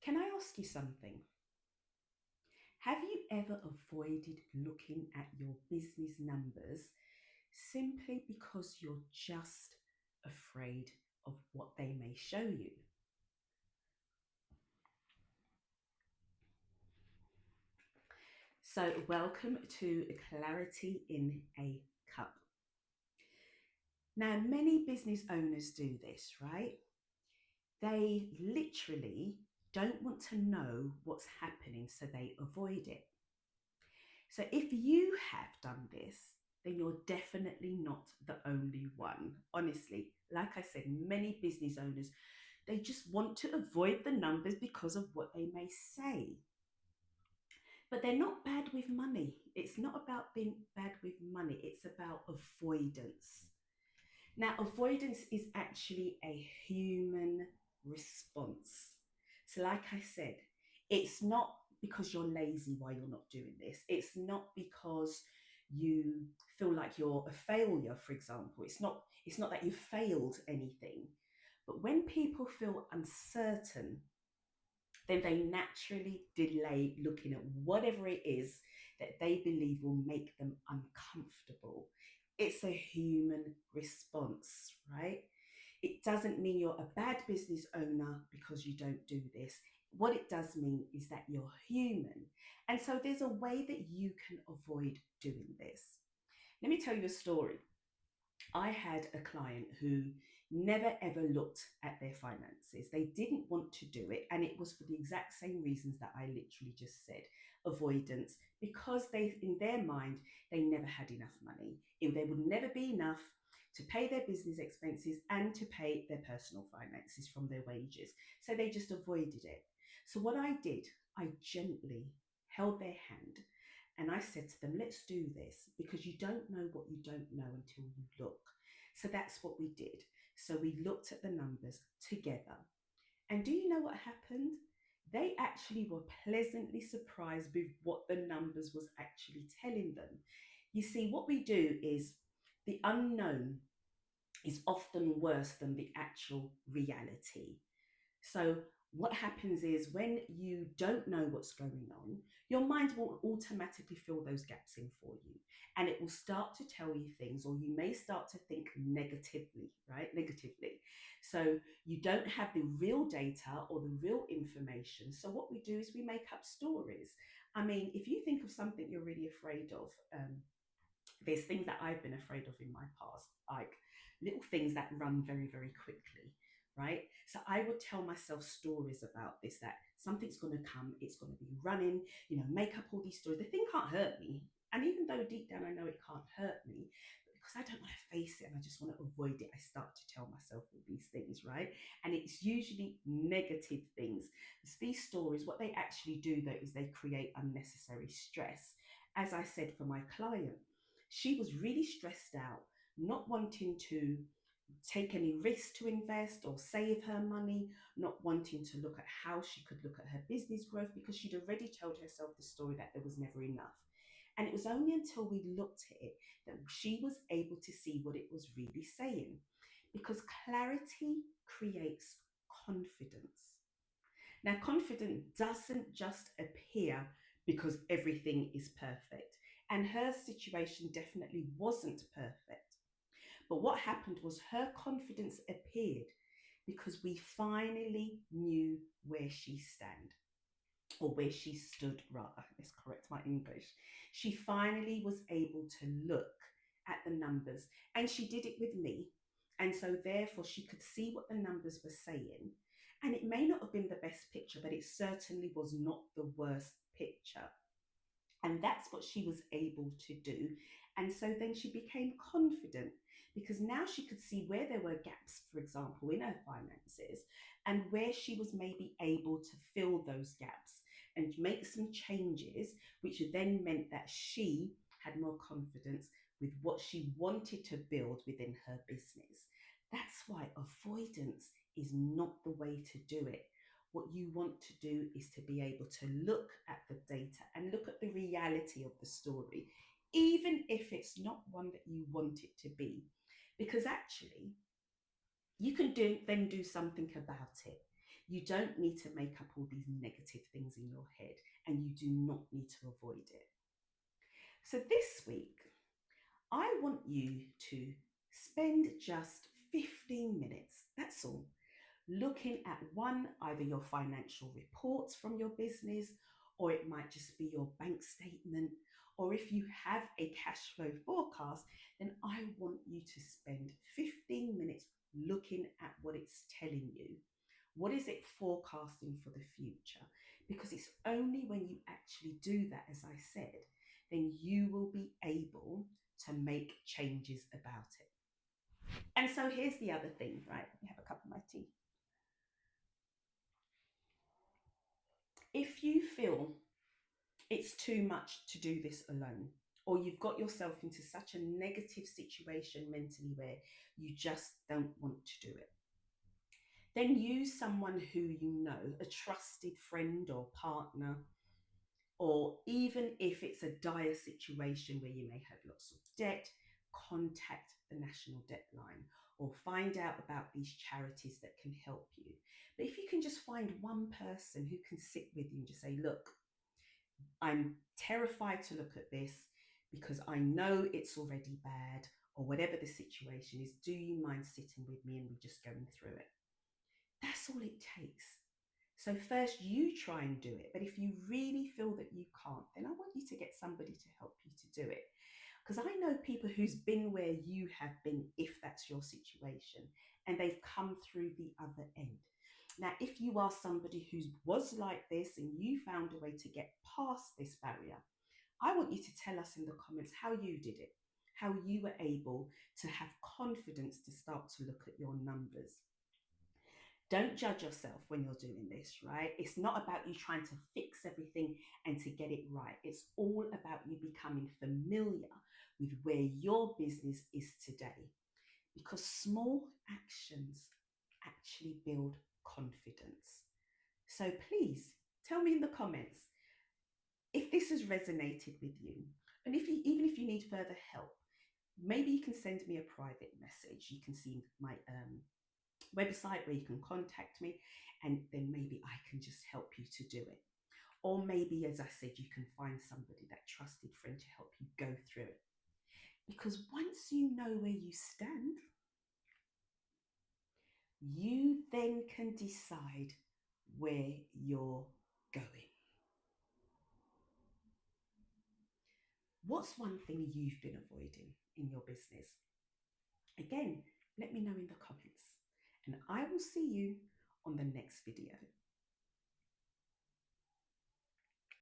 Can I ask you something? Have you ever avoided looking at your business numbers simply because you're just afraid of what they may show you? So, welcome to Clarity in a Cup. Now, many business owners do this, right? They literally don't want to know what's happening, so they avoid it. So if you have done this, then you're definitely not the only one. Honestly, like I said, many business owners, they just want to avoid the numbers because of what they may say. But they're not bad with money. It's not about being bad with money, it's about avoidance. Now, avoidance is actually a human response. So, like I said, it's not because you're lazy why you're not doing this. It's not because you feel like you're a failure, for example. It's not that you failed anything. But when people feel uncertain, then they naturally delay looking at whatever it is that they believe will make them uncomfortable. It's a human response, right? It doesn't mean you're a bad business owner because you don't do this. What it does mean is that you're human. And so there's a way that you can avoid doing this. Let me tell you a story. I had a client who never ever looked at their finances. They didn't want to do it, and it was for the exact same reasons that I literally just said, avoidance, because in their mind, they never had enough money. There would never be enough to pay their business expenses and to pay their personal finances from their wages. So they just avoided it. So what I did, I gently held their hand and I said to them, let's do this because you don't know what you don't know until you look. So that's what we did. So we looked at the numbers together. And do you know what happened? They actually were pleasantly surprised with what the numbers was actually telling them. You see, what we do is the unknown is often worse than the actual reality. So, what happens is when you don't know what's going on, your mind will automatically fill those gaps in for you and it will start to tell you things, or you may start to think negatively, right? Negatively. So, you don't have the real data or the real information. So, what we do is we make up stories. I mean, if you think of something you're really afraid of, there's things that I've been afraid of in my past, like little things that run very, very quickly, right? So I would tell myself stories about this, that something's going to come, it's going to be running, make up all these stories. The thing can't hurt me. And even though deep down I know it can't hurt me, but because I don't want to face it and I just want to avoid it, I start to tell myself all these things, right? And it's usually negative things. It's these stories, what they actually do though is they create unnecessary stress. As I said for my client, she was really stressed out, not wanting to take any risk to invest or save her money, not wanting to look at how she could look at her business growth because she'd already told herself the story that there was never enough. And it was only until we looked at it that she was able to see what it was really saying. Because clarity creates confidence. Now, confidence doesn't just appear because everything is perfect. And her situation definitely wasn't perfect. But what happened was her confidence appeared because we finally knew where she stand, or where she stood rather. Let's correct my English. She finally was able to look at the numbers, and she did it with me. And so therefore she could see what the numbers were saying. And it may not have been the best picture, but it certainly was not the worst picture. And that's what she was able to do. And so then she became confident because now she could see where there were gaps, for example, in her finances, and where she was maybe able to fill those gaps and make some changes, which then meant that she had more confidence with what she wanted to build within her business. That's why avoidance is not the way to do it. What you want to do is to be able to look at the data and look at the reality of the story, even if it's not one that you want it to be. Because actually, you can then do something about it. You don't need to make up all these negative things in your head, and you do not need to avoid it. So this week, I want you to spend just 15 minutes, that's all, looking at either your financial reports from your business, or it might just be your bank statement, or if you have a cash flow forecast, then I want you to spend 15 minutes looking at what it's telling you. What is it forecasting for the future? Because it's only when you actually do that, as I said, then you will be able to make changes about it. And so here's the other thing, right? Let me have a cup of my tea. If you feel it's too much to do this alone, or you've got yourself into such a negative situation mentally where you just don't want to do it, then use someone who you know, a trusted friend or partner, or even if it's a dire situation where you may have lots of debt, contact the National Debt Line or find out about these charities that can help you. But if you can just find one person who can sit with you and just say, look, I'm terrified to look at this because I know it's already bad, or whatever the situation is, do you mind sitting with me and we're just going through it? That's all it takes. So first you try and do it, but if you really feel that you can't, then I want you to get somebody to help you to do it. Because I know people who's been where you have been, if that's your situation, and they've come through the other end. Now, if you are somebody who was like this and you found a way to get past this barrier, I want you to tell us in the comments how you did it, how you were able to have confidence to start to look at your numbers. Don't judge yourself when you're doing this, right? It's not about you trying to fix everything and to get it right. It's all about you becoming familiar with where your business is today, because small actions actually build confidence. So please tell me in the comments if this has resonated with you, and even if you need further help, maybe you can send me a private message. You can see my website where you can contact me, and then maybe I can just help you to do it. Or maybe, as I said, you can find somebody, that trusted friend, to help you go through it. Because once you know where you stand, you then can decide where you're going. What's one thing you've been avoiding in your business? Again, let me know in the comments, and I will see you on the next video.